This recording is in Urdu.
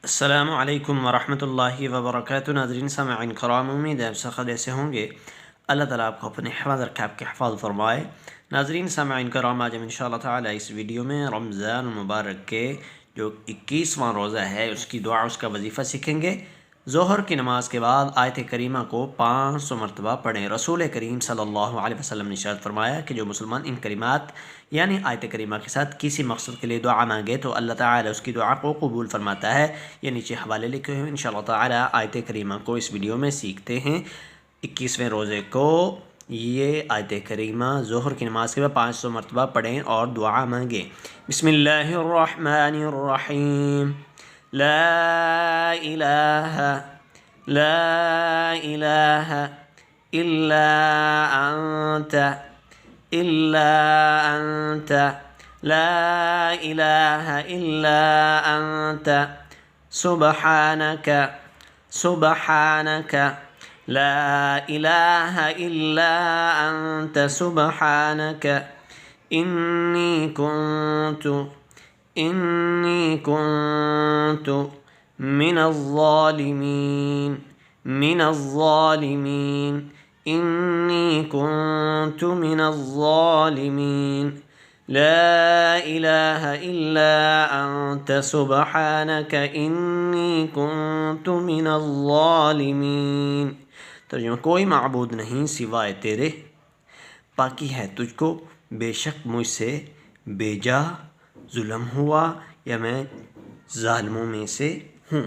السلام علیکم ورحمۃ اللہ وبرکاتہ۔ ناظرین سامعین کرام، امید ہے آپ سب خیریت سے ہوں گے۔ اللہ تعالیٰ آپ کو اپنے حفاظ رکھے، آپ کے حفاظ فرمائے۔ ناظرین سامعین کرام، آج ہم انشاءاللہ تعالیٰ اس ویڈیو میں رمضان المبارک کے جو 21واں روزہ ہے اس کی دعا، اس کا وظیفہ سیکھیں گے۔ ظہر کی نماز کے بعد آیت کریمہ کو 500 مرتبہ پڑھیں۔ رسول کریم صلی اللہ علیہ وسلم نے ارشاد فرمایا کہ جو مسلمان ان کلمات یعنی آیت کریمہ کے ساتھ کسی مقصد کے لیے دعا مانگے تو اللہ تعالیٰ اس کی دعا کو قبول فرماتا ہے۔ یہ نیچے حوالے لکھے ہوئے، انشاءاللہ تعالیٰ آیت کریمہ کو اس ویڈیو میں سیکھتے ہیں۔ 21ویں روزے کو یہ آیت کریمہ ظہر کی نماز کے بعد 500 مرتبہ پڑھیں اور دعا مانگیں۔ بسم اللہ الرحمن الرحیم۔ لا الہ الا انت لا الہ الا انت سبحانک لا الہ الا انت سبحانک انی کنت من الظالمین انی کنت من الظالمین لا الہ الا انت سبحانک انی کنت من الظالمین۔ ترجمہ: کوئی معبود نہیں سوائے تیرے، پاکی ہے تجھ کو، بے شک مجھ سے بے جا ظلم ہوا یا میں ظالموں میں سے ہوں۔